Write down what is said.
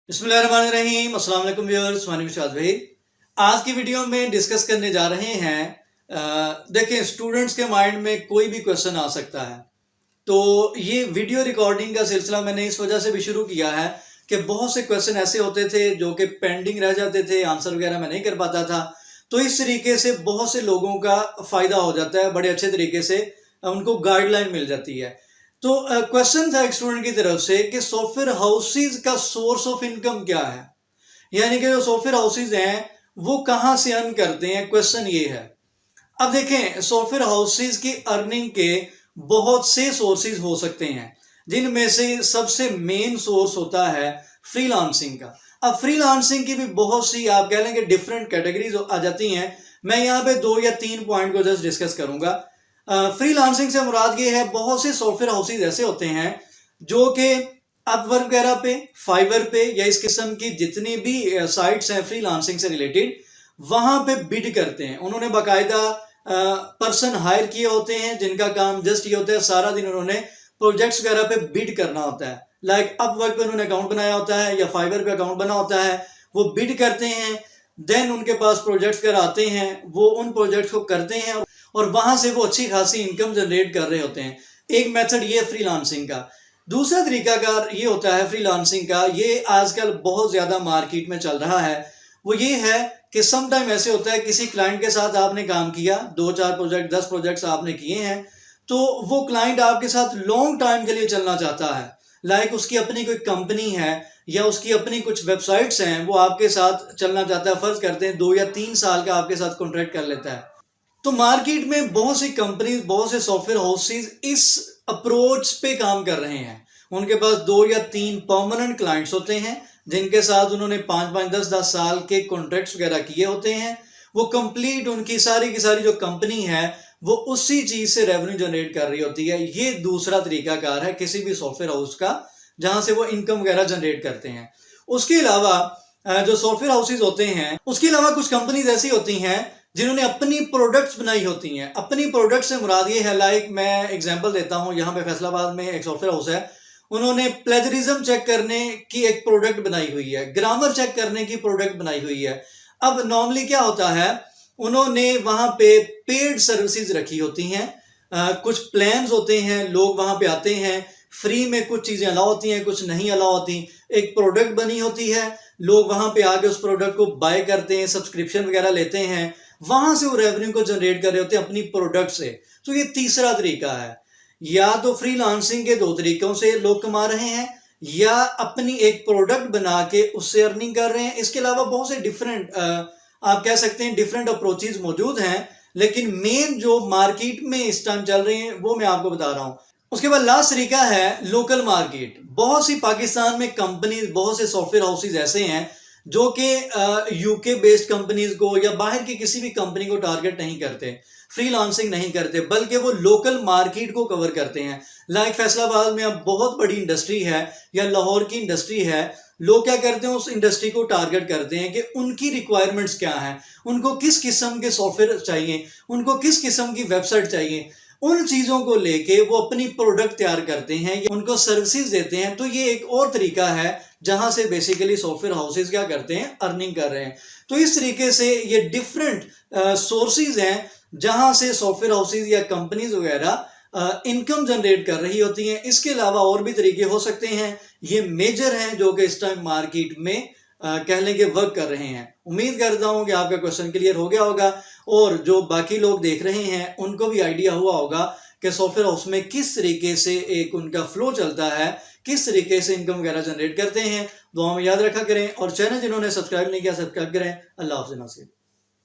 बिस्मिल्लाहिर्रहमानिर्रहीम। अस्सलाम वालेकुम व्यूअर्स, मानी विशाल भाई। आज की वीडियो में डिस्कस करने जा रहे हैं देखें, स्टूडेंट्स के माइंड में कोई भी क्वेश्चन आ सकता है। तो ये वीडियो रिकॉर्डिंग का सिलसिला मैंने इस वजह से भी शुरू किया है कि बहुत से क्वेश्चन ऐसे होते थे जो कि पेंडिंग रह जाते थे, आंसर वगैरह मैं नहीं कर पाता था। तो इस तरीके से बहुत से लोगों का फ़ायदा हो जाता है, बड़े अच्छे तरीके से उनको गाइडलाइन मिल जाती है। तो क्वेश्चन था एक स्टूडेंट की तरफ से कि सॉफ्टवेयर हाउसेज का सोर्स ऑफ इनकम क्या है, यानी कि जो सॉफ्टवेयर हाउसेज हैं वो कहाँ से अर्न करते हैं, क्वेश्चन ये है। अब देखें, सॉफ्टवेयर हाउसेज की अर्निंग के बहुत से सोर्सेज हो सकते हैं, जिनमें से सबसे मेन सोर्स होता है फ्रीलांसिंग का। अब फ्रीलांसिंग की भी बहुत सी आप कह लेंगे डिफरेंट कैटेगरीज आ जाती हैं। मैं यहाँ पे 2 या 3 पॉइंट को जस्ट डिस्कस करूंगा। फ्रीलांसिंग से मुराद ये है, बहुत से सॉफ्टवेयर हाउसेज ऐसे होते हैं जो कि अपवर्क वगैरह पे, फाइवर पे या इस किस्म की जितनी भी साइट्स हैं फ्रीलांसिंग से रिलेटेड, वहां पे बिड करते हैं। उन्होंने बाकायदा पर्सन हायर किए होते हैं जिनका काम जस्ट ये होता है, सारा दिन उन्होंने प्रोजेक्ट्स वगैरह पे बिड करना होता है। लाइक अपवर्क पे उन्होंने अकाउंट बनाया होता है या फाइवर पे अकाउंट बना होता है, वो बिड करते हैं, देन उनके पास प्रोजेक्ट्स वगैरह आते हैं, वो उन प्रोजेक्ट्स को करते हैं और वहां से वो अच्छी खासी इनकम जनरेट कर रहे होते हैं। एक मेथड ये फ्रीलांसिंग का। दूसरा तरीकाकार ये होता है फ्रीलांसिंग का, ये आजकल बहुत ज्यादा मार्केट में चल रहा है। वो ये है कि सम टाइम ऐसे होता है, किसी क्लाइंट के साथ आपने काम किया, 2-4 प्रोजेक्ट 10 प्रोजेक्ट्स आपने किए हैं, तो वो क्लाइंट आपके साथ लॉन्ग टाइम के लिए चलना चाहता है। लाइक उसकी अपनी कोई कंपनी है या उसकी अपनी कुछ वेबसाइट्स हैं, वो आपके साथ चलना चाहता है। फर्ज करते हैं 2 या 3 साल का आपके साथ कॉन्ट्रैक्ट कर लेता है। तो मार्केट में बहुत सी कंपनीज, बहुत से सॉफ्टवेयर हाउसेज इस अप्रोच पे काम कर रहे हैं। उनके पास 2 या 3 परमानेंट क्लाइंट्स होते हैं जिनके साथ उन्होंने 5-5, 10-10 साल के कॉन्ट्रैक्ट्स वगैरह किए होते हैं। वो कंप्लीट उनकी सारी की सारी जो कंपनी है वो उसी चीज से रेवेन्यू जनरेट कर रही होती है। ये दूसरा तरीकाकार है किसी भी सॉफ्टवेयर हाउस का, जहां से वो इनकम वगैरह जनरेट करते हैं। उसके अलावा जो सॉफ्टवेयर हाउसेज होते हैं, उसके अलावा कुछ कंपनीज ऐसी होती हैं जिन्होंने अपनी प्रोडक्ट्स बनाई होती हैं। अपनी प्रोडक्ट्स से मुराद ये है, लाइक मैं एग्जांपल देता हूं, यहाँ पे फैसलाबाद में एक सॉफ्टवेयर हाउस है, उन्होंने प्लेजरिज्म चेक करने की एक प्रोडक्ट बनाई हुई है, ग्रामर चेक करने की प्रोडक्ट बनाई हुई है। अब नॉर्मली क्या होता है, उन्होंने वहां पे पेड सर्विसेज रखी होती हैं, कुछ प्लान्स होते हैं, लोग वहां पे आते हैं, फ्री में कुछ चीजें अलाउ होती हैं, कुछ नहीं अलाउ होती। एक प्रोडक्ट बनी होती है, लोग वहां पे आके उस प्रोडक्ट को बाय करते हैं, सब्सक्रिप्शन वगैरह लेते हैं, वहां से वो रेवेन्यू को जनरेट कर रहे होते हैं अपनी प्रोडक्ट से। तो ये तीसरा तरीका है। या तो फ्रीलांसिंग के 2 तरीकों से लोग कमा रहे हैं, या अपनी एक प्रोडक्ट बना के उससे अर्निंग कर रहे हैं। इसके अलावा बहुत से डिफरेंट आप कह सकते हैं डिफरेंट अप्रोचेज मौजूद हैं, लेकिन मेन जो मार्केट में इस टाइम चल रहे हैं वो मैं आपको बता रहा हूं। उसके बाद लास्ट तरीका है लोकल मार्केट। बहुत सी पाकिस्तान में कंपनीज, बहुत से सॉफ्टवेयर हाउसेज ऐसे हैं जो कि यूके बेस्ड कंपनीज को या बाहर की किसी भी कंपनी को टारगेट नहीं करते, फ्रीलांसिंग नहीं करते, बल्कि वो लोकल मार्केट को कवर करते हैं। लाइक फैसलाबाद में अब बहुत बड़ी इंडस्ट्री है या लाहौर की इंडस्ट्री है, लोग क्या करते हैं, उस इंडस्ट्री को टारगेट करते हैं कि उनकी रिक्वायरमेंट्स क्या हैं, उनको किस किस्म के सॉफ्टवेयर चाहिए, उनको किस किस्म की वेबसाइट चाहिए। उन चीजों को लेके वो अपनी प्रोडक्ट तैयार करते हैं या उनको सर्विसेज देते हैं। तो ये एक और तरीका है जहां से बेसिकली सॉफ्टवेयर हाउसेज क्या करते हैं, अर्निंग कर रहे हैं। तो इस तरीके से ये डिफरेंट सोर्सेज हैं जहां से सॉफ्टवेयर हाउसेज या कंपनीज वगैरह इनकम जनरेट कर रही होती हैं। इसके अलावा और भी तरीके हो सकते हैं, ये मेजर हैं जो कि इस टाइम मार्केट में कह लें कि वर्क कर रहे हैं। उम्मीद करता हूं कि आपका क्वेश्चन क्लियर हो गया होगा और जो बाकी लोग देख रहे हैं उनको भी आइडिया हुआ होगा कि सॉफ्टवेयर हाउस में किस तरीके से एक उनका फ्लो चलता है, किस तरीके से इनकम वगैरह जनरेट करते हैं। दुआ में याद रखा करें और चैनल जिन्होंने सब्सक्राइब नहीं किया सब्सक्राइब करें। अल्लाह हाफ़िज़।